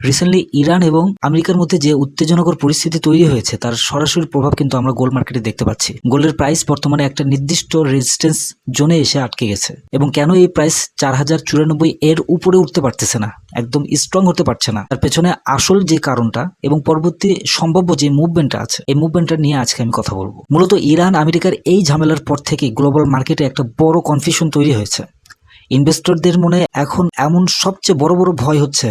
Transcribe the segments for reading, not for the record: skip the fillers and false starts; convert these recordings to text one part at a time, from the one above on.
Recently Iran এবং আমেরিকার মধ্যে যে উত্তেজনকর পরিস্থিতি তৈরি হয়েছে তার সরাসরি প্রভাব কিন্তু আমরা গোল্ড মার্কেটে দেখতে পাচ্ছি। গোল্ডের প্রাইস বর্তমানে একটা নির্দিষ্ট রেজিস্ট্যান্স জোনে এসে আটকে গেছে এবং কেন এই প্রাইস 4094 এর উপরে উঠতে পারতেছে না, একদম স্ট্রং হতে পারছে না, তার পেছনে আসল যে কারণটা এবং পরবর্তী সম্ভাব্য যে মুভমেন্টটা আছে এই মুভমেন্টটা নিয়ে আজকে আমি কথা বলবো। মূলত ইরান আমেরিকার এই ঝামেলার পর থেকে গ্লোবাল মার্কেটে একটা বড় কনফিউশন তৈরি হয়েছে। ইনভেস্টরদের মনে এখন এমন সবচেয়ে বড় বড় ভয় হচ্ছে,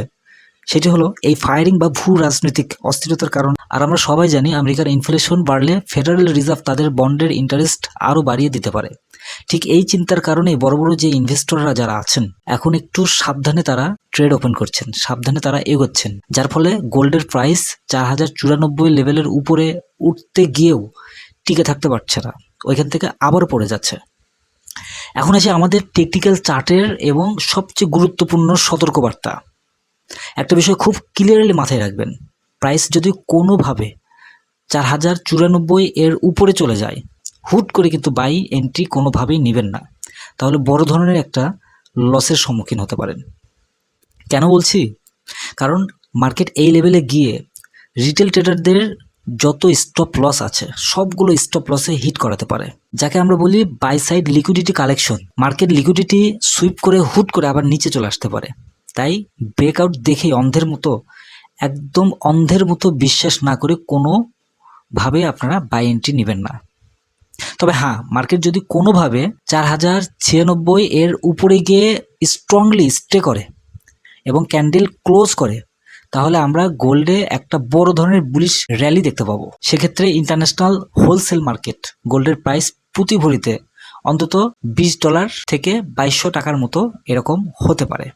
সেটি হলো এই ফায়ারিং বা ভূ রাজনৈতিক অস্থিরতার কারণ। আর আমরা সবাই জানি আমেরিকার ইনফ্লেশন বাড়লে ফেডারেল রিজার্ভ তাদের বন্ডের ইন্টারেস্ট আরও বাড়িয়ে দিতে পারে। ঠিক এই চিন্তার কারণে বড় বড় যে ইনভেস্টররা যারা আছেন এখন একটু সাবধানে তারা ট্রেড ওপেন করছেন, সাবধানে তারা এগোচ্ছেন, যার ফলে গোল্ডের প্রাইস 4094 লেভেলের উপরে উঠতে গিয়েও টিকে থাকতে পারছে না, ওইখান থেকে আবারও পড়ে যাচ্ছে। এখন আসে আমাদের টেকনিক্যাল চার্টের এবং সবচেয়ে গুরুত্বপূর্ণ সতর্কবার্তা। একটা বিষয় খুব ক্লিয়ারলি মাথায় রাখবেন, প্রাইস যদি কোনোভাবে 4094 এর উপরে চলে যায় হুট করে কিন্তু বাই এন্ট্রি কোনোভাবেই নেবেন না, তাহলে বড় ধরনের একটা লসের সম্মুখীন হতে পারেন। কেন বলছি? কারণ মার্কেট এই লেভেলে গিয়ে রিটেল ট্রেডারদের যত স্টপ লস আছে সবগুলো স্টপ লসে হিট করাতে পারে, যাকে আমরা বলি buy side liquidity collection. Market liquidity sweep করে হুট করে আবার নিচে চলে আসতে পারে। তাই ব্রেকআউট দেখেই একদম অন্ধের মতো বিশ্বাস না করে কোনোভাবে আপনারা বাই এন্ট্রি নেবেন না। তবে হ্যাঁ, মার্কেট যদি কোনোভাবে 4096 এর উপরে গিয়ে স্ট্রংলি স্টে করে এবং ক্যান্ডেল ক্লোজ করে, তাহলে আমরা গোল্ডে একটা বড় ধরনের বুলিশ র্যালি দেখতে পাবো। সেক্ষেত্রে ইন্টারন্যাশনাল হোলসেল মার্কেট গোল্ডের প্রাইস প্রতি ভরিতে অন্তত $20 থেকে 2200 টাকার মতো এরকম হতে পারে।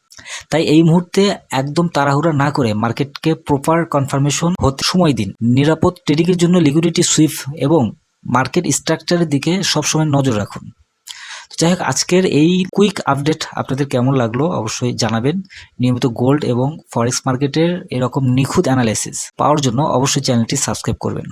তাই এই মুহূর্তে একদম তাড়াহুড়া না করে মার্কেটকে প্রপার কনফার্মেশন হতে সময় দিন। নিরাপদ ট্রেডিংয়ের জন্য লিকুইডিটি সুইপ এবং মার্কেট স্ট্রাকচারের দিকে সবসময় নজর রাখুন। যাই হোক, আজকের এই কুইক আপডেট আপনাদের কেমন লাগলো অবশ্যই জানাবেন। নিয়মিত গোল্ড এবং ফরেক্স মার্কেটের এরকম নিখুঁত অ্যানালাইসিস পাওয়ার জন্য অবশ্যই চ্যানেলটি সাবস্ক্রাইব করবেন।